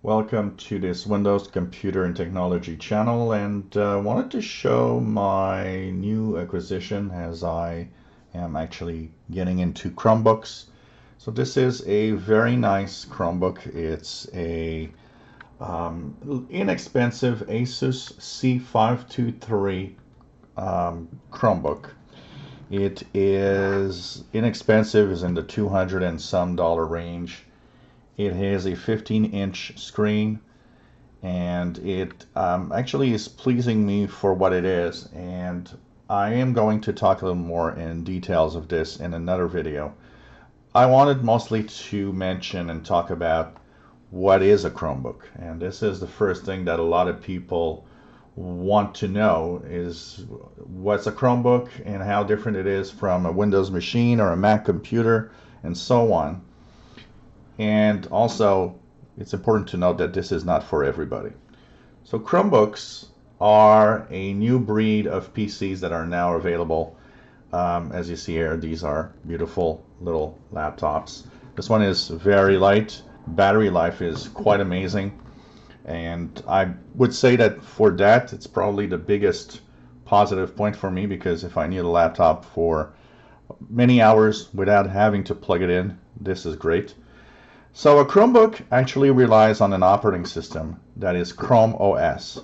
Welcome to this Windows Computer and Technology channel, and wanted to show my new acquisition as I am actually getting into Chromebooks. So this is a very nice Chromebook. It's a inexpensive Asus C523 Chromebook. It is inexpensive, is in the 200 and some dollar range. It has a 15-inch screen, and it actually is pleasing me for what it is, and I am going to talk a little more in details of this in another video. I wanted mostly to mention and talk about what is a Chromebook, and this is the first thing that a lot of people want to know is what's a Chromebook and how different it is from a Windows machine or a Mac computer and so on. And also, it's important to note that this is not for everybody. So Chromebooks are a new breed of PCs that are now available. As you see here, these are beautiful little laptops. This one is very light. Battery life is quite amazing. And I would say that for that, it's probably the biggest positive point for me, because if I need a laptop for many hours without having to plug it in, this is great. So a Chromebook actually relies on an operating system that is Chrome OS.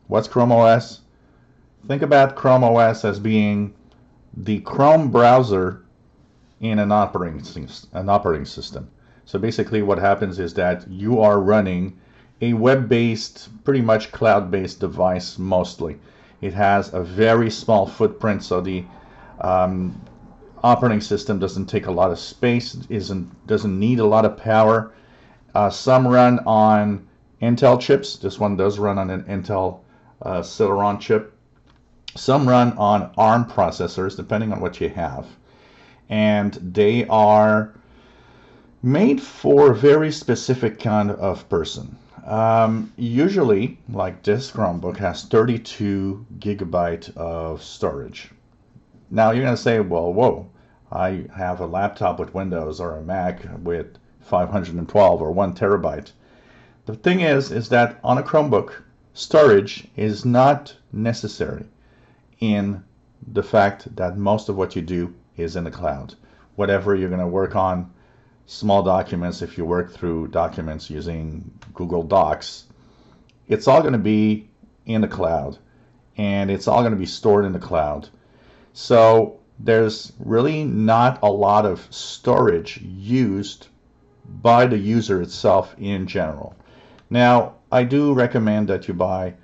What's Chrome OS? Think about Chrome OS as being the Chrome browser in an operating system. So basically what happens is that you are running a web-based, pretty much cloud-based device mostly. It has a very small footprint, so the operating system doesn't take a lot of space, doesn't need a lot of power. Some run on Intel chips. This one does run on an Intel Celeron chip. Some run on ARM processors, depending on what you have. And they are made for a very specific kind of person. Usually, like this Chromebook has 32 gigabyte of storage. Now you're going to say, well, whoa, I have a laptop with Windows or a Mac with 512 or 1 terabyte. The thing is that on a Chromebook, storage is not necessary in the fact that most of what you do is in the cloud. Whatever you're going to work on, small documents, if you work through documents using Google Docs, it's all going to be in the cloud, and it's all going to be stored in the cloud. So there's really not a lot of storage used by the user itself in general. Now, I do recommend that you buy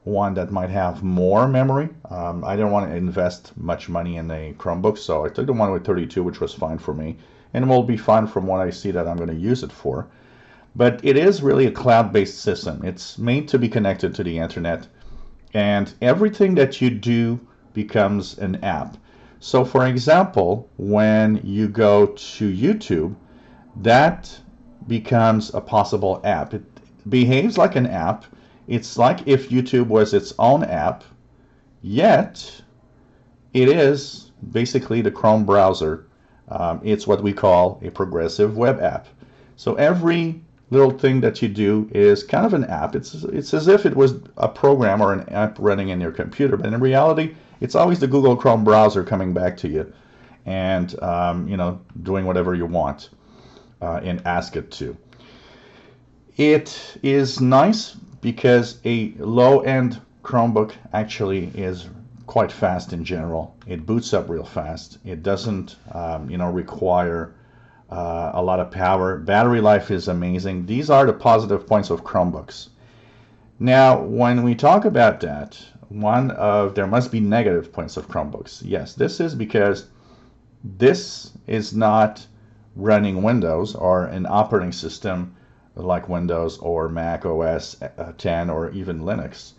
one that might have more memory. I didn't want to invest much money in a Chromebook, so I took the one with 32, which was fine for me, and will be fine from what I see that I'm going to use it for. But it is really a cloud-based system. It's made to be connected to the internet, and everything that you do becomes an app. So for example, when you go to YouTube, that becomes a possible app. It behaves like an app. It's like if YouTube was its own app, yet it is basically the Chrome browser. It's what we call a progressive web app. So every little thing that you do is kind of an app. It's as if it was a program or an app running in your computer, but in reality, it's always the Google Chrome browser coming back to you and doing whatever you want and ask it to. It is nice because a low-end Chromebook actually is quite fast in general. It boots up real fast. It doesn't require a lot of power. Battery life is amazing. These are the positive points of Chromebooks. Now, when we talk about that, there must be negative points of Chromebooks. Yes, this is because this is not running Windows or an operating system like Windows or Mac OS 10 or even Linux.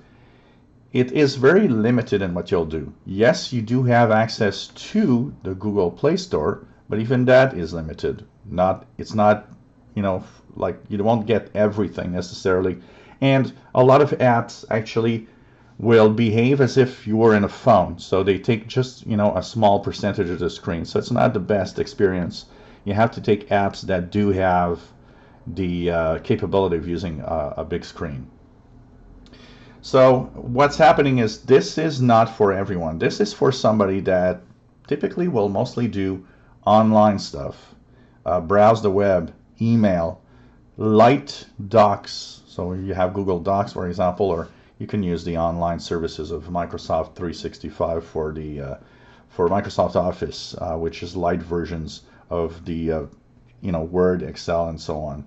It is very limited in what you'll do. Yes, you do have access to the Google Play Store, but even that is limited. It's not, like you won't get everything necessarily. And a lot of apps actually will behave as if you were in a phone. So they take just, a small percentage of the screen. So it's not the best experience. You have to take apps that do have the capability of using a big screen. So what's happening is this is not for everyone. This is for somebody that typically will mostly do online stuff, browse the web, email, light docs. So you have Google Docs, for example, or you can use the online services of Microsoft 365 for the for Microsoft Office, which is light versions of the Word, Excel, and so on.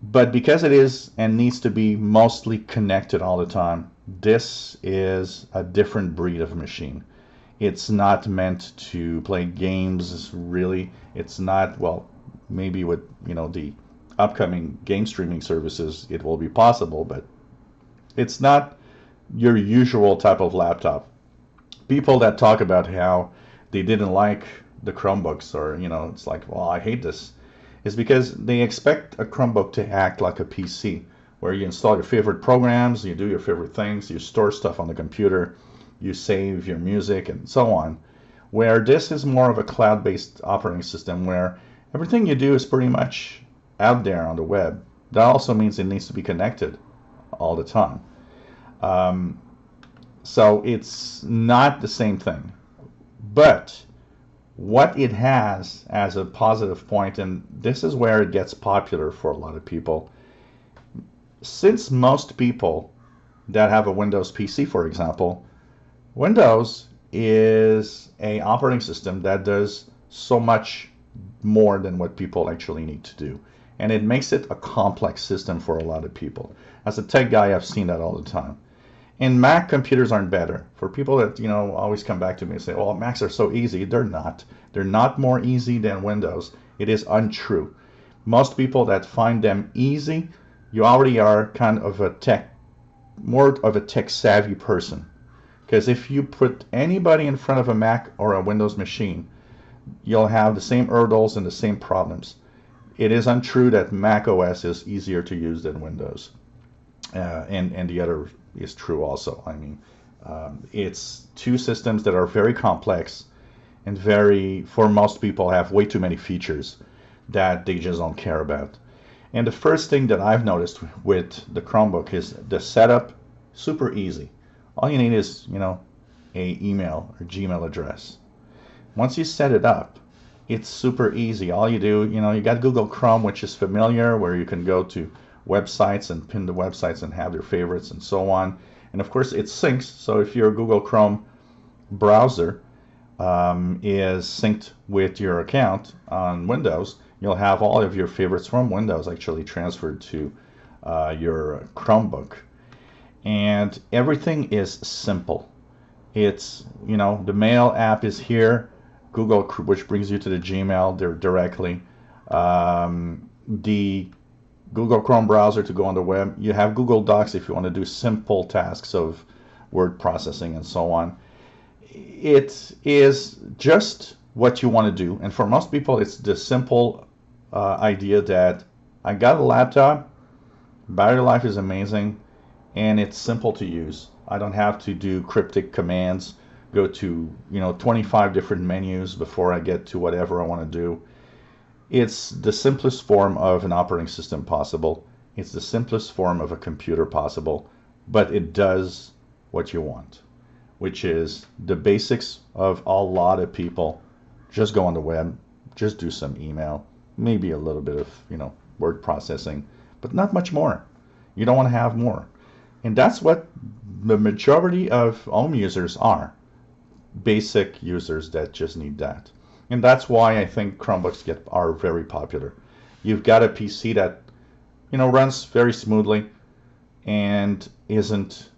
But because it is and needs to be mostly connected all the time, this is a different breed of machine. It's not meant to play games, really. It's not, well, maybe with the upcoming game streaming services it will be possible, but it's not your usual type of laptop. People that talk about how they didn't like the Chromebooks, or it's like, well, I hate this, is because they expect a Chromebook to act like a PC, where you install your favorite programs, you do your favorite things, you store stuff on the computer, you save your music, and so on. Where this is more of a cloud-based operating system where everything you do is pretty much out there on the web. That also means it needs to be connected all the time. So it's not the same thing. But what it has as a positive point, and this is where it gets popular for a lot of people, since most people that have a Windows PC, for example, Windows is an operating system that does so much more than what people actually need to do. And it makes it a complex system for a lot of people. As a tech guy, I've seen that all the time. And Mac computers aren't better. For people that always come back to me and say, "Oh, Macs are so easy." They're not. They're not more easy than Windows. It is untrue. Most people that find them easy, you already are kind of more of a tech savvy person. Because if you put anybody in front of a Mac or a Windows machine, you'll have the same hurdles and the same problems. It is untrue that Mac OS is easier to use than Windows. And the other is true also. I mean, it's two systems that are very complex and for most people, have way too many features that they just don't care about. And the first thing that I've noticed with the Chromebook is the setup, super easy. All you need is, a email or Gmail address. Once you set it up, it's super easy. All you do, you got Google Chrome, which is familiar, where you can go to websites and pin the websites and have your favorites and so on. And of course it syncs, so if your Google Chrome browser is synced with your account on Windows, you'll have all of your favorites from Windows actually transferred to your Chromebook. And everything is simple. It's, the Mail app is here, Google, which brings you to the Gmail directly. The Google Chrome browser to go on the web. You have Google Docs if you want to do simple tasks of word processing and so on. It is just what you want to do. And for most people, it's the simple idea that I got a laptop, battery life is amazing, and it's simple to use. I don't have to do cryptic commands, go to 25 different menus before I get to whatever I want to do. It's the simplest form of an operating system possible. It's the simplest form of a computer possible, but it does what you want, which is the basics of a lot of people. Just go on the web, just do some email, maybe a little bit of word processing, but not much more. You don't want to have more. And that's what the majority of home users are. Basic users that just need that. And that's why I think Chromebooks are very popular. You've got a PC that runs very smoothly and isn't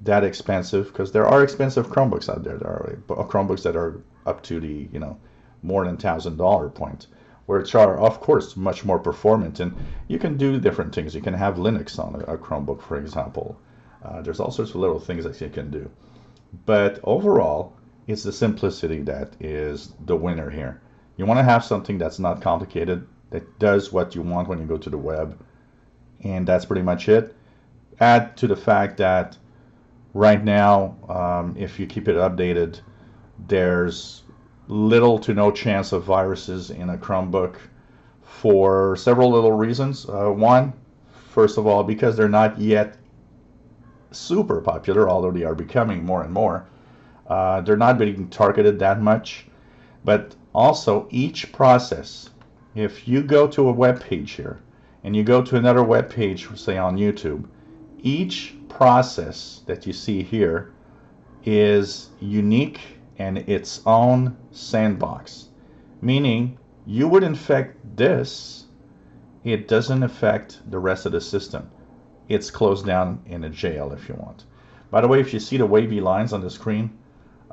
that expensive, because there are expensive Chromebooks out there. There are Chromebooks that are up to the more than $1,000 point, which are of course much more performant, and you can do different things. You can have Linux on a Chromebook, for example. There's all sorts of little things that you can do, but overall, it's the simplicity that is the winner here. You want to have something that's not complicated, that does what you want when you go to the web, and that's pretty much it. Add to the fact that right now, if you keep it updated, there's little to no chance of viruses in a Chromebook for several little reasons. One, first of all, because they're not yet super popular, although they are becoming more and more. They're not being targeted that much. But also, each process, if you go to a web page here and you go to another web page, say on YouTube, each process that you see here is unique and its own sandbox. Meaning, you would infect this, it doesn't affect the rest of the system. It's closed down in a jail if you want. By the way, if you see the wavy lines on the screen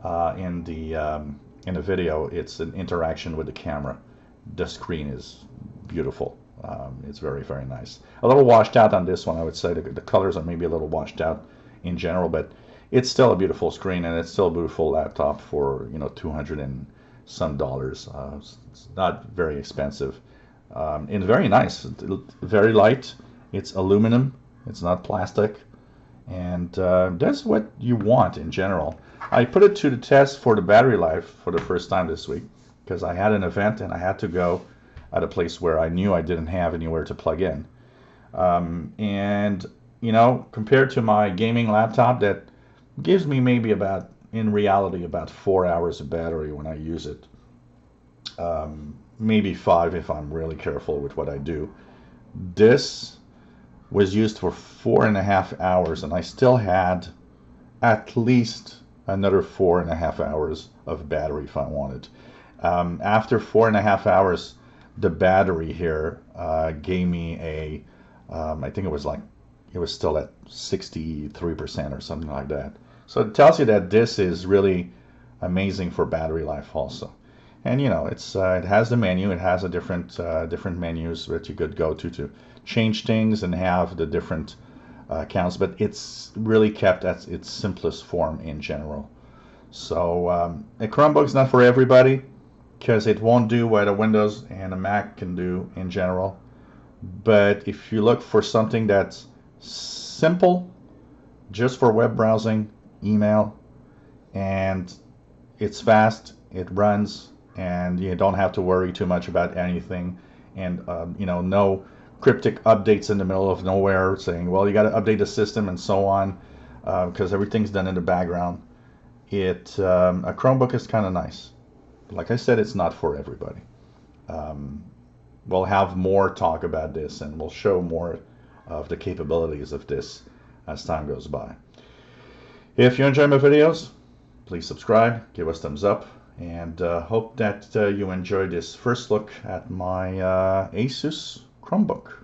in the video, it's an interaction with the camera. The screen is beautiful. It's very, very nice. A little washed out on this one, I would say. The colors are maybe a little washed out in general, but it's still a beautiful screen, and it's still a beautiful laptop for, you know, $200 and some dollars. It's not very expensive. And very nice. Very light. It's aluminum. It's not plastic. And that's what you want in general. I put it to the test for the battery life for the first time this week because I had an event and I had to go at a place where I knew I didn't have anywhere to plug in. And, you know, compared to my gaming laptop that gives me maybe about, in reality, about 4 hours of battery when I use it. Maybe 5 if I'm really careful with what I do. This was used for 4.5 hours, and I still had at least another 4.5 hours of battery if I wanted. After 4.5 hours, the battery here gave me a, I think it was still at 63% or something like that. So it tells you that this is really amazing for battery life also. And you know, it has the menu. It has a different menus that you could go to change things and have the different accounts. But it's really kept at its simplest form in general. So a Chromebook is not for everybody because it won't do what a Windows and a Mac can do in general. But if you look for something that's simple, just for web browsing, email, and it's fast, it runs, and you don't have to worry too much about anything, and you know, no cryptic updates in the middle of nowhere saying, well, you got to update the system and so on, because everything's done in the background. A Chromebook is kind of nice. Like I said, it's not for everybody. We'll have more talk about this, and we'll show more of the capabilities of this as time goes by. If you enjoy my videos, please subscribe, give us thumbs up, and hope that you enjoyed this first look at my Asus Chromebook.